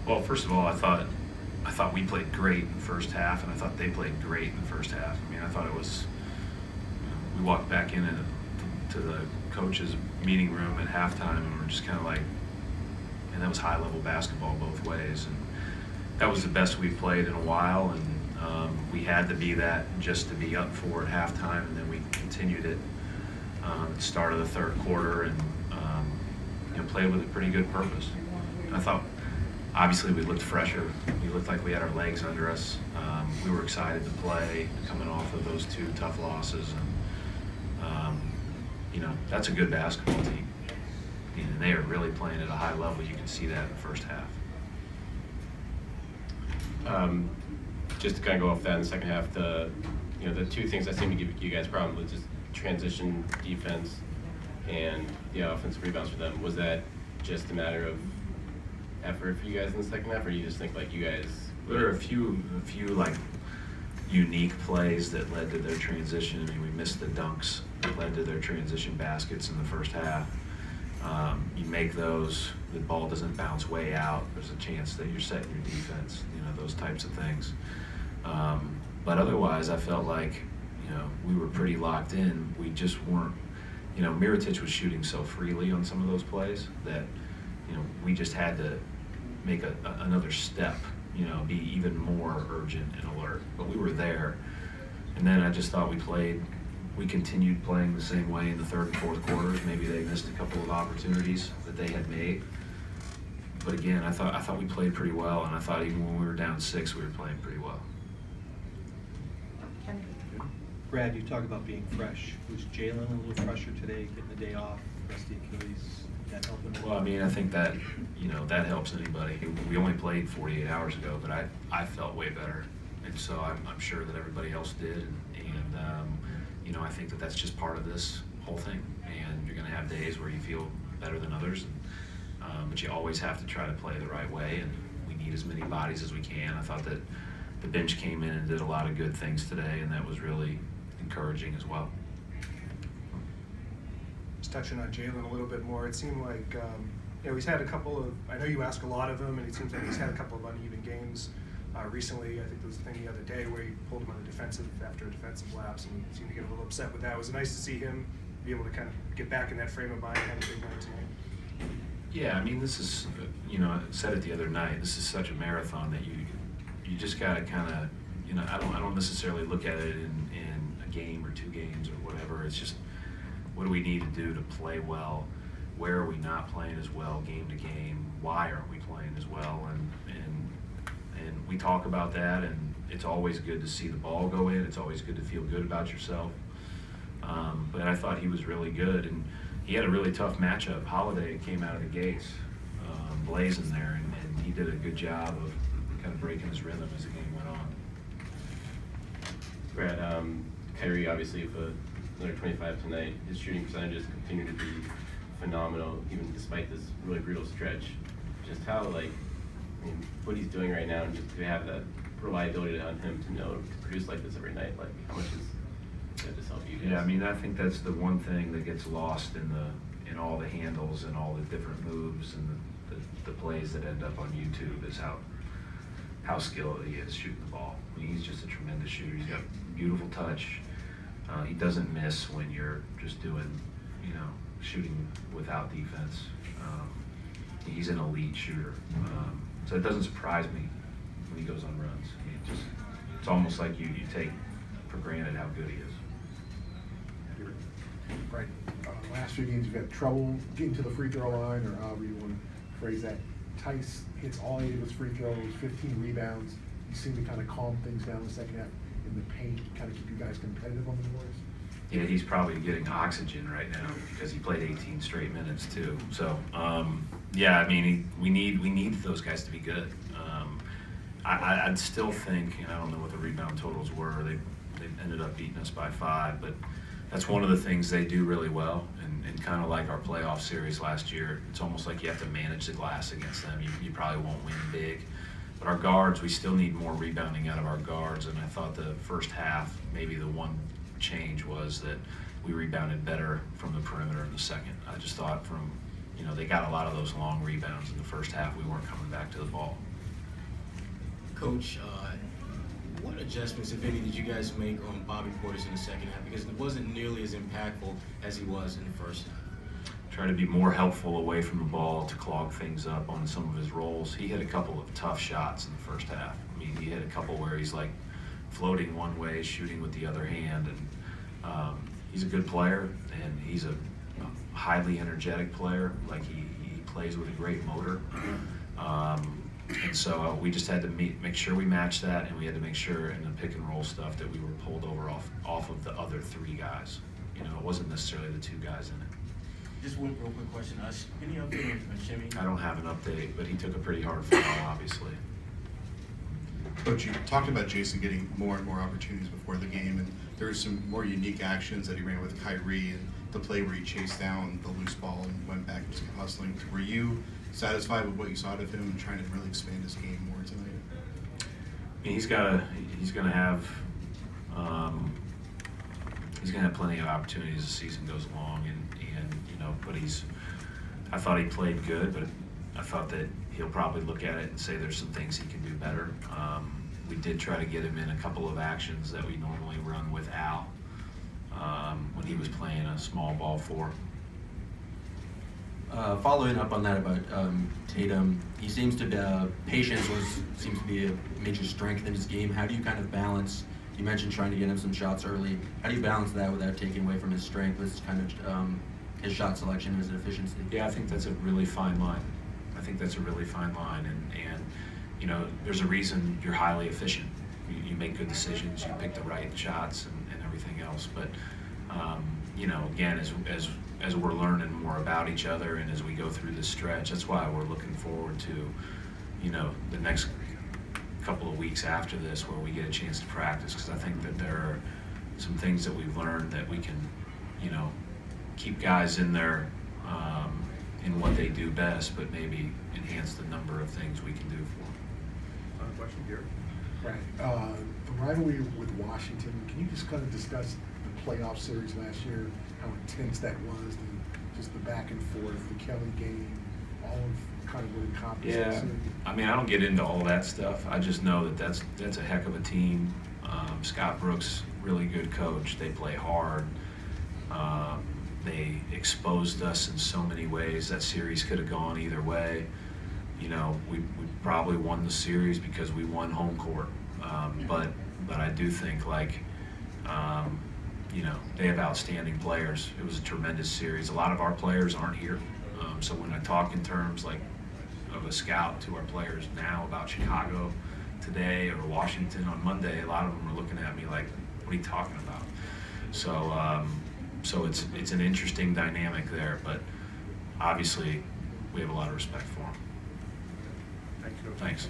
Well, first of all, I thought we played great in the first half, and I thought they played great in the first half. I mean, I thought it was. We walked back in to the coach's meeting room at halftime, and we're just kind of like, and that was high-level basketball both ways, and that was the best we've played in a while, and we had to be that just to be up for at halftime, and then we continued it at the start of the third quarter, and played with a pretty good purpose. And I thought, obviously, we looked fresher. We looked like we had our legs under us. We were excited to play, coming off of those two tough losses, and that's a good basketball team. And they are really playing at a high level. You can see that in the first half. Just to kind of go off that in the second half, the two things that seem to give you guys problems was just transition defense and the offensive rebounds for them. Was that just a matter of effort for you guys in the second half, or you just think like you guys? There are a few like unique plays that led to their transition. I mean, we missed the dunks that led to their transition baskets in the first half. You make those, the ball doesn't bounce way out. There's a chance that you're setting your defense. Those types of things. But otherwise, I felt like we were pretty locked in. We just weren't. Mirotic was shooting so freely on some of those plays that we just had to make another step. Be even more urgent and alert. But we were there, and then I just thought we continued playing the same way in the third and fourth quarters. Maybe they missed a couple of opportunities that they had made. But again, I thought we played pretty well, and I thought even when we were down 6, we were playing pretty well. Brad, you talk about being fresh. Was Jaylen a little fresher today, getting the day off, rest of the Achilles? That helped him? Well, I mean, I think that that helps anybody. We only played 48 hours ago, but I felt way better, and so I'm sure that everybody else did, and I think that that's just part of this whole thing. And you're going to have days where you feel better than others, but you always have to try to play the right way, and we need as many bodies as we can. I thought that the bench came in and did a lot of good things today, and that was really encouraging as well. Just touching on Jaylen a little bit more, it seemed like he's had a couple of, I know you ask a lot of him, and it seems like he's had a couple of uneven games recently. I think there was a thing the other day where he pulled him on after a defensive lapse, and he seemed to get a little upset with that. Was it nice to see him be able to kind of get back in that frame of mind and have a big night tonight? Yeah, I mean, this is, I said it the other night, this is such a marathon that you just got to kind of, I don't necessarily look at it in a game or 2 games or whatever. It's just, what do we need to do to play well? Where are we not playing as well game to game? Why aren't we playing as well? And we talk about that, and it's always good to see the ball go in. It's always good to feel good about yourself. But I thought he was really good, and he had a really tough matchup. Holiday came out of the gates blazing there, and he did a good job of kind of breaking his rhythm as the game went on. Brad, Kyrie obviously for another 25 tonight. His shooting percentages continue to be phenomenal, even despite this really brutal stretch. Just how, what he's doing right now, and just to have that reliability on him to know to produce like this every night, how much is that just help you guys? Yeah, I mean, I think that's the one thing that gets lost in all the handles and all the different moves and the plays that end up on YouTube is how skilled he is shooting the ball. I mean, he's just a tremendous shooter. He's got beautiful touch. He doesn't miss when you're just doing, shooting without defense. He's an elite shooter. So it doesn't surprise me when he goes on runs. I mean, it's almost like you take for granted how good he is. Right. Last few games, you've had trouble getting to the free throw line, or however you want to phrase that. Tice hits all 8 of his free throws, 15 rebounds. You seem to kind of calm things down in the second half in the paint, kind of keep you guys competitive on the boards. Yeah, he's probably getting oxygen right now because he played 18 straight minutes too. So, yeah, I mean, we need those guys to be good. I'd still think, and I don't know what the rebound totals were. They ended up beating us by 5, but that's one of the things they do really well. And kind of like our playoff series last year, it's almost like you have to manage the glass against them. You probably won't win big. But our guards, we still need more rebounding out of our guards. And I thought the first half, maybe the one change was that we rebounded better from the perimeter in the second. I just thought they got a lot of those long rebounds in the first half. We weren't coming back to the ball. Coach, what adjustments, if any, did you guys make on Bobby Portis in the second half? Because it wasn't nearly as impactful as he was in the first half. Try to be more helpful away from the ball to clog things up on some of his rolls. He hit a couple of tough shots in the first half. I mean, he hit a couple where he's like floating one way, shooting with the other hand, and he's a good player, and he's a highly energetic player. Like he plays with a great motor, and so we just had to make sure we matched that, and we had to make sure in the pick and roll stuff that we were pulled over off of the other three guys. You know, it wasn't necessarily the two guys in it. Just one real quick question. Any update on Shimmy? I don't have an update, but he took a pretty hard foul, obviously. Coach, you talked about Jason getting more and more opportunities before the game, and there were some more unique actions that he ran with Kyrie, and the play where he chased down the loose ball and went back and was hustling. Were you satisfied with what you saw of him and trying to really expand his game more tonight? I mean, he's gonna have plenty of opportunities as the season goes along, and you know, but I thought he played good, but I thought that he'll probably look at it and say there's some things he can do better. We did try to get him in a couple of actions that we normally run with Al when he was playing a small ball four. Following up on that about Tatum, he seems to patience seems to be a major strength in his game. How do you kind of balance? You mentioned trying to get him some shots early. How do you balance that without taking away from his strength? With kind of his shot selection, his efficiency. Yeah, I think that's a really fine line. I think that's a really fine line, and you know, there's a reason you're highly efficient. You make good decisions, you pick the right shots, and everything else. But you know, again, as we're learning more about each other and as we go through this stretch, that's why we're looking forward to, you know, the next couple of weeks after this where we get a chance to practice, because I think that there are some things that we've learned that we can, you know, keep guys in there in what they do best, but maybe enhance the number of things we can do for them. Final question, Gary. Right. The rivalry with Washington, can you just kind of discuss the playoff series last year, how intense that was, just the back and forth, the Kelly game, all of kind of what encompassed? Yeah, I mean, I don't get into all that stuff. I just know that that's a heck of a team. Scott Brooks, really good coach. They play hard. They exposed us in so many ways. That series could have gone either way. You know, we probably won the series because we won home court. But I do think, like, you know, they have outstanding players. It was a tremendous series. A lot of our players aren't here. So when I talk in terms like of a scout to our players now about Chicago today or Washington on Monday, a lot of them are looking at me like, what are you talking about? So it's an interesting dynamic there, but obviously we have a lot of respect for them. Thank you. Thanks.